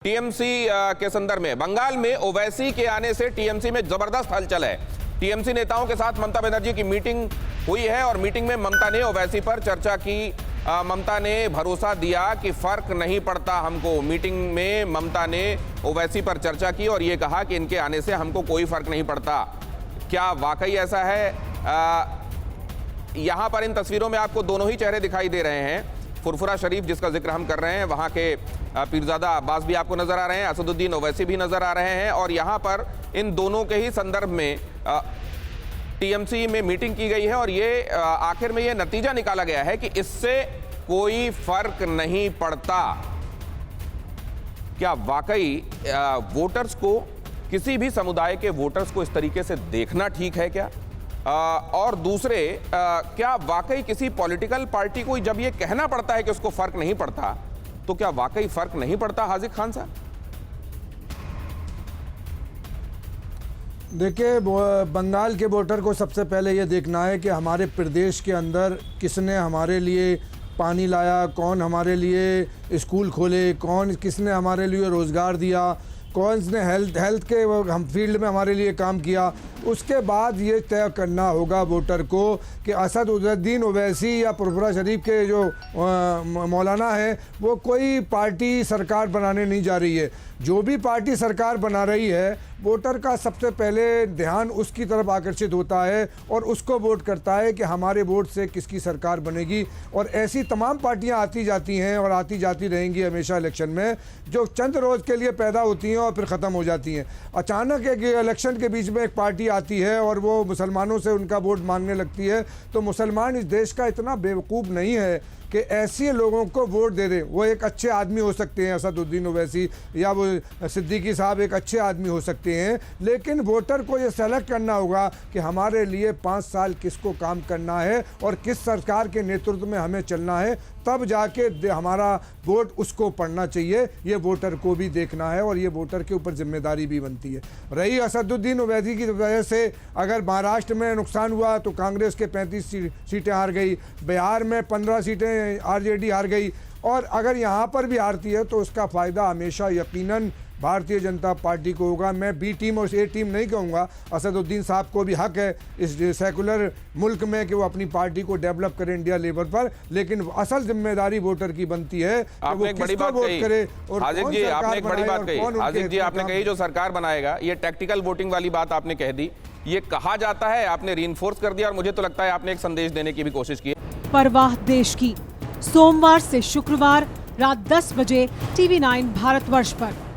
TMC के संदर्भ में बंगाल में ओवैसी के आने से टीएमसी में जबरदस्त हलचल है। टीएमसी नेताओं के साथ ममता बनर्जी की मीटिंग हुई है और मीटिंग में ममता ने ओवैसी पर चर्चा की। ममता ने भरोसा दिया कि फर्क नहीं पड़ता हमको। मीटिंग में ममता ने ओवैसी पर चर्चा की और यह कहा कि इनके आने से हमको कोई फर्क नहीं पड़ता। क्या वाकई ऐसा है? यहां पर इन तस्वीरों में आपको दोनों ही चेहरे दिखाई दे रहे हैं। फुरफुरा शरीफ जिसका जिक्र हम कर रहे हैं, वहां के पीरजादा अब्बास भी आपको नजर आ रहे हैं, असदुद्दीन ओवैसी भी नजर आ रहे हैं। और यहां पर इन दोनों के ही संदर्भ में टीएमसी में मीटिंग की गई है और ये आखिर में ये नतीजा निकाला गया है कि इससे कोई फर्क नहीं पड़ता। क्या वाकई वोटर्स को, किसी भी समुदाय के वोटर्स को इस तरीके से देखना ठीक है क्या? और दूसरे, क्या वाकई किसी पॉलिटिकल पार्टी को जब ये कहना पड़ता है कि उसको फर्क नहीं पड़ता, तो क्या वाकई फर्क नहीं पड़ता? हाजिक खान साहब, देखिए, बंगाल के वोटर को सबसे पहले ये देखना है कि हमारे प्रदेश के अंदर किसने हमारे लिए पानी लाया, कौन हमारे लिए स्कूल खोले, किसने हमारे लिए रोज़गार दिया, कौन ने हेल्थ के हम फील्ड में हमारे लिए काम किया। उसके बाद ये तय करना होगा वोटर को कि असदुद्दीन ओवैसी या फुरफुरा शरीफ के जो मौलाना है वो कोई पार्टी सरकार बनाने नहीं जा रही है। जो भी पार्टी सरकार बना रही है, वोटर का सबसे पहले ध्यान उसकी तरफ आकर्षित होता है और उसको वोट करता है कि हमारे वोट से किसकी सरकार बनेगी। और ऐसी तमाम पार्टियां आती जाती हैं और आती जाती रहेंगी हमेशा इलेक्शन में, जो चंद रोज़ के लिए पैदा होती हैं और फिर ख़त्म हो जाती हैं। अचानक एक इलेक्शन के बीच में एक पार्टी आती है और वो मुसलमानों से उनका वोट मांगने लगती है, तो मुसलमान इस देश का इतना बेवकूफ़ नहीं है कि ऐसे लोगों को वोट दे दें। वो एक अच्छे आदमी हो सकते हैं, असदुद्दीन ओवैसी या वो सिद्दीकी साहब एक अच्छे आदमी हो सकते हैं, लेकिन वोटर को ये सेलेक्ट करना होगा कि हमारे लिए 5 साल किसको काम करना है और किस सरकार के नेतृत्व में हमें चलना है, तब जाके हमारा वोट उसको पड़ना चाहिए। ये वोटर को भी देखना है और ये वोटर के ऊपर जिम्मेदारी भी बनती है। रही असदुद्दीन ओवैसी की वजह से अगर महाराष्ट्र में नुकसान हुआ तो कांग्रेस के 35 सीटें हार गई, बिहार में 15 सीटें आरजेडी हार गई, और अगर यहाँ पर भी हारती है तो उसका फ़ायदा हमेशा यकीनन भारतीय जनता पार्टी को होगा। मैं बी टीम और ए टीम नहीं कहूँगा। असदुद्दीन साहब को भी हक है इस सेकुलर मुल्क में कि वो अपनी पार्टी को डेवलप करें इंडिया लेवल पर, लेकिन असल जिम्मेदारी वोटर की बनती है कि वो किसको वोट करे। और हाजिक जी, आपने एक बड़ी बात कही। हाजिक जी, आपने कही जो सरकार बनाएगा, ये टैक्टिकल वोटिंग वाली बात आपने कह दी, ये कहा जाता है, आपने रीइंफोर्स कर दिया और मुझे तो लगता है आपने एक संदेश देने की भी कोशिश की। परवाह देश की, सोमवार से शुक्रवार रात 10 बजे TV9 भारतवर्ष पर।